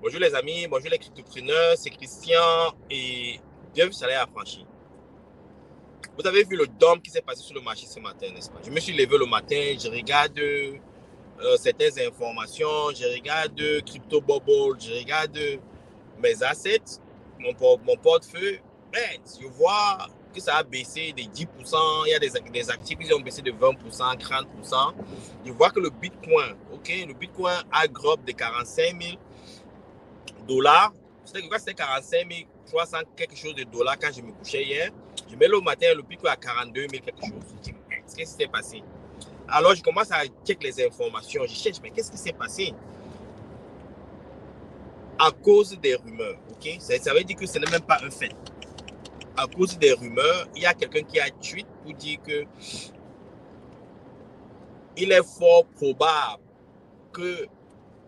Bonjour les amis, bonjour les cryptopreneurs, c'est Christian et bienvenue sur Salaire Affranchi. Vous avez vu le dump qui s'est passé sur le marché ce matin, n'est-ce pas? Je me suis levé le matin, je regarde certaines informations, je regarde Crypto Bubble, je regarde mes assets, mon portefeuille. Mais je vois que ça a baissé de 10%, il y a des actifs qui ont baissé de 20%, 30%. Je vois que le Bitcoin, le Bitcoin a drop de 45 000 dollars. C'était 45 300 quelque chose de dollars quand je me couchais hier. Je mets le matin le pic à 42 000 quelque chose. Je dis, qu'est-ce qui s'est passé? Alors je commence à check les informations. Je cherche, mais qu'est-ce qui s'est passé? À cause des rumeurs, ok? Ça veut dire que ce n'est même pas un fait. À cause des rumeurs, il y a quelqu'un qui a tweet pour dire que il est fort probable que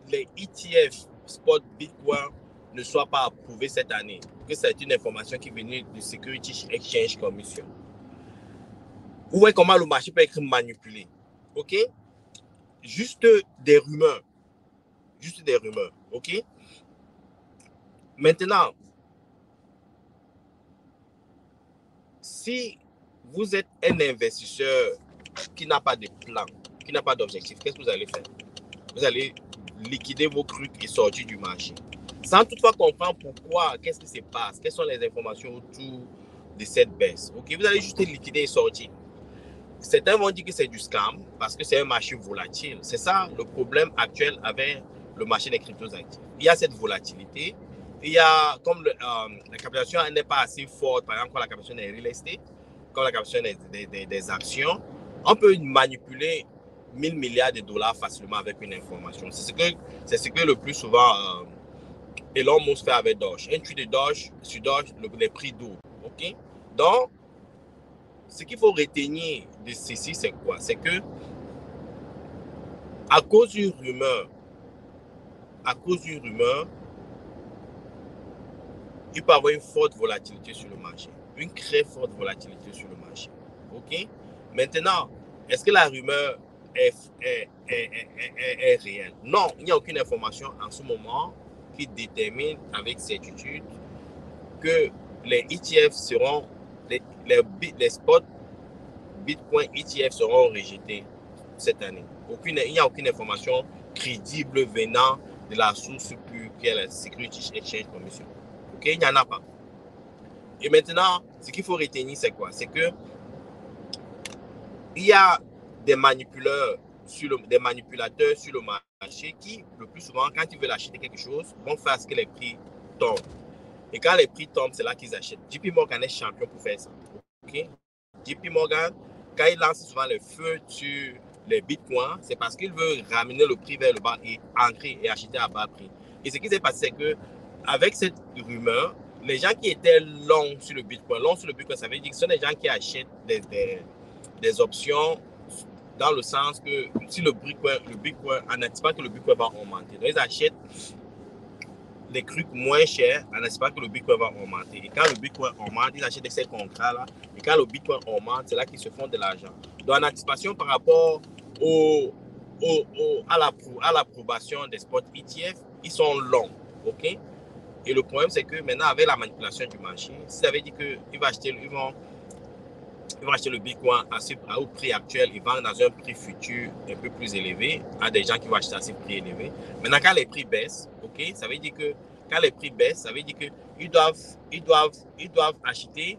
les ETF spot Bitcoin ne soient pas approuvés cette année. Que c'est une information qui est venue de Security Exchange Commission. Vous voyez comment le marché peut être manipulé. Ok? Juste des rumeurs. Juste des rumeurs. Ok? Maintenant, si vous êtes un investisseur qui n'a pas de plan, qui n'a pas d'objectif, qu'est-ce que vous allez faire? Vous allez liquider vos trucs et sortir du marché. Sans toutefois comprendre pourquoi, qu'est-ce qui se passe, quelles sont les informations autour de cette baisse. Ok, vous allez juste liquider et sortir. Certains vont dire que c'est du scam parce que c'est un marché volatile. C'est ça le problème actuel avec le marché des cryptos actifs. Il y a cette volatilité. Il y a, comme la capitalisation n'est pas assez forte, par exemple, comme la capitalisation des real estate, comme la capitalisation des actions, on peut manipuler 1000 milliards de dollars facilement avec une information. C'est ce que le plus souvent Elon Musk fait avec Doge. Un tweet de Doge, sur Doge, les prix d'eau. Ok? Donc, ce qu'il faut retenir de ceci, c'est quoi? C'est que, à cause d'une rumeur, il peut y avoir une forte volatilité sur le marché. Une très forte volatilité sur le marché. OK? Maintenant, est-ce que la rumeur est réelle? Non, il n'y a aucune information en ce moment qui détermine avec certitude que les ETF seront, les spots Bitcoin ETF seront rejetés cette année. Il n'y a aucune information crédible venant de la source pure qui est la Security Exchange Commission. Ok, il n'y en a pas. Et maintenant, ce qu'il faut retenir, c'est quoi? C'est que il y a des manipulateurs sur le marché qui, le plus souvent, quand ils veulent acheter quelque chose, vont faire ce que les prix tombent. Et quand les prix tombent, c'est là qu'ils achètent. JP Morgan est champion pour faire ça. Ok? JP Morgan, quand il lance souvent le feu sur les bitcoins, c'est parce qu'il veut ramener le prix vers le bas et ancrer et acheter à bas prix. Et ce qui s'est passé, c'est que avec cette rumeur, les gens qui étaient longs sur le bitcoin, ça veut dire que ce sont des gens qui achètent des options dans le sens que si le bitcoin en anticipant que le bitcoin va augmenter. Donc, ils achètent les trucs moins chers en espérant que le Bitcoin va augmenter. Et quand le Bitcoin augmente, ils achètent ces contrats-là. Et quand le Bitcoin augmente, c'est là qu'ils se font de l'argent. Donc, en anticipation par rapport à l'approbation des spots ETF, ils sont longs. OK? Et le problème, c'est que maintenant, avec la manipulation du marché, ça veut dire qu'ils vont acheter le Bitcoin au prix actuel et vendre dans un prix futur un peu plus élevé à des gens qui vont acheter à ce prix élevé. Maintenant, quand les prix baissent, ok, ça veut dire que quand les prix baissent, ça veut dire qu'ils doivent acheter,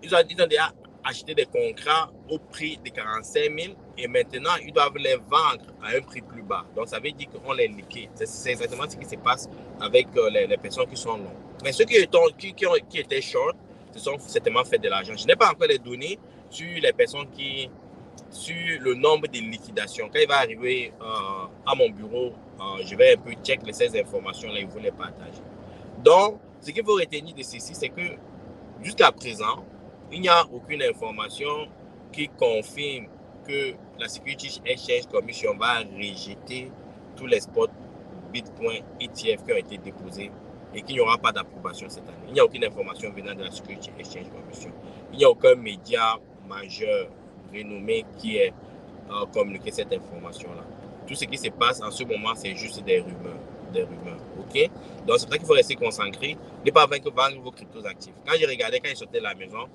ils ont déjà acheté des contrats au prix de 45 000 et maintenant, ils doivent les vendre à un prix plus bas. Donc, ça veut dire qu'on les liquide. C'est exactement ce qui se passe avec les personnes qui sont longues. Mais ceux qui étaient short, se sont certainement fait de l'argent. Je n'ai pas encore les données sur les personnes sur le nombre de liquidations. Quand il va arriver à mon bureau, je vais un peu checker ces informations-là et vous les partager. Donc, ce qu'il faut retenir de ceci, c'est que jusqu'à présent, il n'y a aucune information qui confirme que la Security Exchange Commission va rejeter tous les spots Bitcoin ETF qui ont été déposés et qu'il n'y aura pas d'approbation cette année. Il n'y a aucune information venant de la Security Exchange Commission. Il n'y a aucun média majeur renommé qui ait communiqué cette information-là. Tout ce qui se passe en ce moment, c'est juste des rumeurs. des rumeurs. OK? Donc, c'est pour ça qu'il faut rester concentré. Ne pas vendre vos cryptos actifs. Quand j'ai regardé, quand ils sortaient de la maison,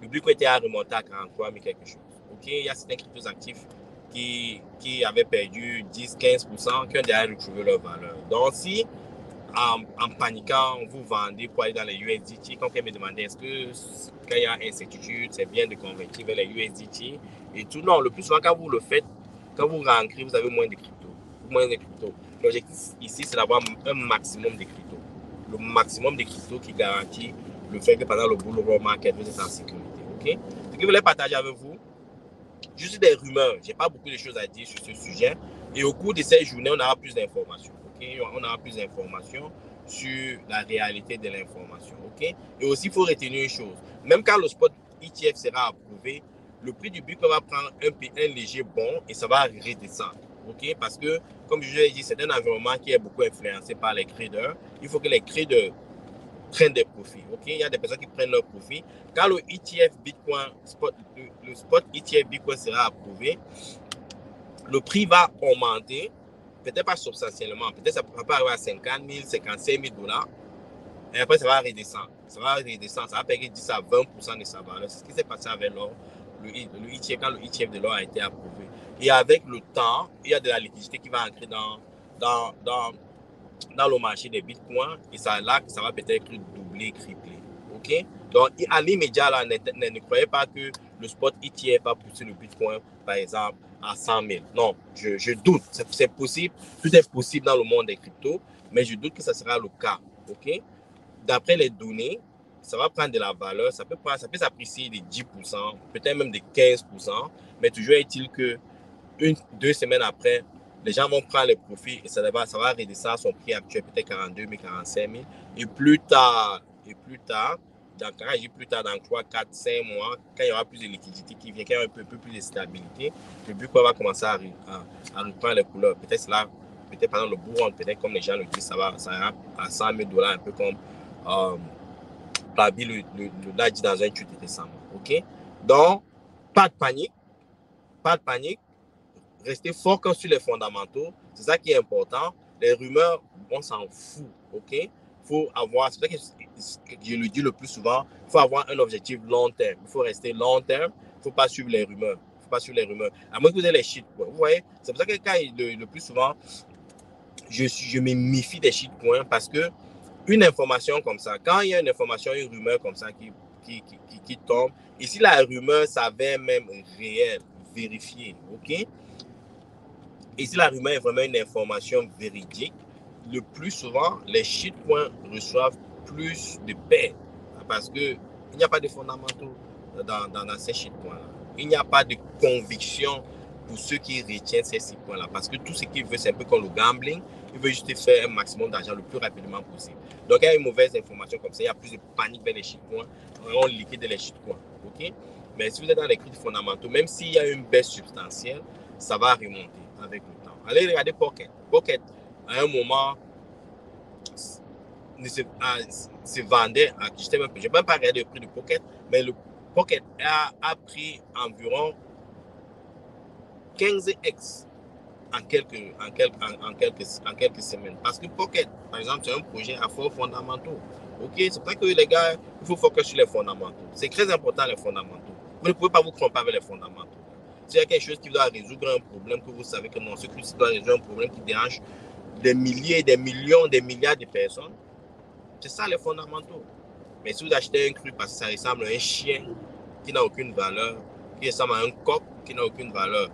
le Bitcoin était à remonter à 43 000 quelque chose. OK? Il y a certains cryptos actifs qui avaient perdu 10-15%, qui ont déjà retrouvé leur valeur. Donc, si en paniquant, vous vendez pour aller dans les USDT, quand quelqu'un me demandait est-ce que quand il y a incertitude, c'est bien de convertir vers les USDT et tout. Non, le plus souvent, quand vous le faites, quand vous rentrez, vous avez moins de crypto. L'objectif ici, c'est d'avoir un maximum de crypto. Le maximum de crypto qui garantit le fait que pendant le bull market, vous êtes en sécurité. OK? Ce que je voulais partager avec vous, juste des rumeurs. Je n'ai pas beaucoup de choses à dire sur ce sujet. Et au cours de cette journée, on aura plus d'informations. Okay? On aura plus d'informations sur la réalité de l'information. Okay? Et aussi, il faut retenir une chose. Même quand le spot ETF sera approuvé, le prix du Bitcoin va prendre un léger bond et ça va redescendre. Okay? Parce que, comme je l'ai dit, c'est un environnement qui est beaucoup influencé par les traders. Il faut que les traders prennent des profits. Okay? Il y a des personnes qui prennent leurs profits. Quand le ETF Bitcoin, le spot ETF Bitcoin sera approuvé, le prix va augmenter, peut-être pas substantiellement, peut-être ça ne va pas arriver à 50 000, 55 000 dollars, et après ça va redescendre. Ça va perdre 10 à 20% de sa valeur. C'est ce qui s'est passé avec l'or, le ETF, quand le ETF de l'or a été approuvé. Et avec le temps, il y a de la liquidité qui va entrer dans le marché des bitcoins, et ça, là, ça va peut-être doubler, tripler. OK? Donc, à l'immédiat, là, ne croyez pas que le spot ETF va pousser le bitcoin, par exemple, à 100 000. Non, je doute. C'est possible. Tout est possible dans le monde des cryptos, mais je doute que ça sera le cas. OK? D'après les données, ça va prendre de la valeur. Ça peut s'apprécier de 10%, peut-être même de 15%, mais toujours est-il que 2 semaines après, les gens vont prendre les profits et ça va redescendre à son prix actuel, peut-être 42 000, 45 000. Et plus tard, dans 3, 4, 5 mois, quand il y aura plus de liquidité qui vient, quand il y aura un peu plus de stabilité, le Bitcoin va commencer à reprendre les couleurs. Peut-être pendant le bull run, peut-être comme les gens le disent, ça ira à 100 000 dollars, un peu comme Plaby l'a dit dans un tweet récemment. OK? Donc, pas de panique. Pas de panique. Rester focus sur les fondamentaux, c'est ça qui est important. Les rumeurs, on s'en fout, ok? Faut avoir, c'est ça que je le dis le plus souvent, il faut avoir un objectif long terme. Il faut rester long terme, il ne faut pas suivre les rumeurs. À moins que vous ayez les shitcoins. Vous voyez, c'est pour ça que le plus souvent, je me méfie des shitcoins parce que une information comme ça, quand il y a une information, une rumeur comme ça qui tombe, et si la rumeur s'avère même réelle, vérifiée, ok? Et si la rumeur est vraiment une information véridique, le plus souvent, les shitcoins reçoivent plus de paix parce qu'il n'y a pas de fondamentaux dans ces shitcoins-là. Il n'y a pas de conviction pour ceux qui retiennent ces shitcoins-là parce que tout ce qu'ils veulent, c'est un peu comme le gambling. Ils veulent juste faire un maximum d'argent le plus rapidement possible. Donc, il y a une mauvaise information comme ça, il y a plus de panique vers les shitcoins. On liquide les shitcoins. Okay? Mais si vous êtes dans les cryptos fondamentaux, même s'il y a une baisse substantielle, ça va remonter avec le temps. Allez regarder Pocket. Pocket, à un moment, se vendait, je n'ai même pas regardé le prix du Pocket, mais le Pocket a pris environ 15x en quelques semaines. Parce que Pocket, par exemple, c'est un projet à forts fondamentaux. Ok, c'est pas que les gars, il faut focus sur les fondamentaux. C'est très important les fondamentaux. Vous ne pouvez pas vous tromper avec les fondamentaux. S'il y a quelque chose qui doit résoudre un problème que vous savez que non, ce qui doit résoudre un problème qui dérange des milliers, des millions, des milliards de personnes, c'est ça les fondamentaux. Mais si vous achetez un cru parce que ça ressemble à un chien qui n'a aucune valeur, qui ressemble à un coq qui n'a aucune valeur,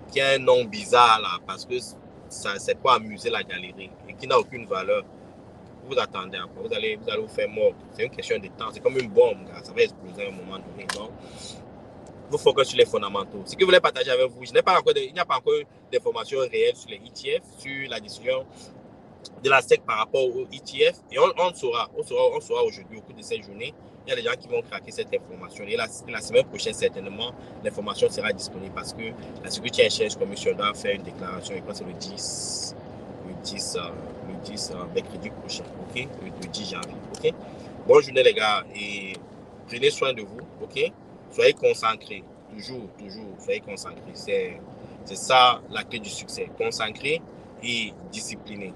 qui a un nom bizarre là, parce que c'est pour amuser la galerie et qui n'a aucune valeur, vous attendez après, vous allez vous faire mort. C'est une question de temps, c'est comme une bombe, ça va exploser à un moment donné. Donc, vous focusez sur les fondamentaux. Ce que je voulais partager avec vous, il n'y a pas encore d'informations réelles sur les ETF, sur la décision de la SEC par rapport aux ETF. Et on saura aujourd'hui au cours de cette journée. Il y a des gens qui vont craquer cette information. Et la semaine prochaine, certainement, l'information sera disponible parce que la Security Exchange Commission doit faire une déclaration. Je crois que c'est le 10 mercredi prochain, ok? Le 10 janvier, ok? Bonne journée les gars et prenez soin de vous, ok? Soyez concentrés, toujours, soyez concentrés. C'est ça la clé du succès. Concentrés, et discipliné.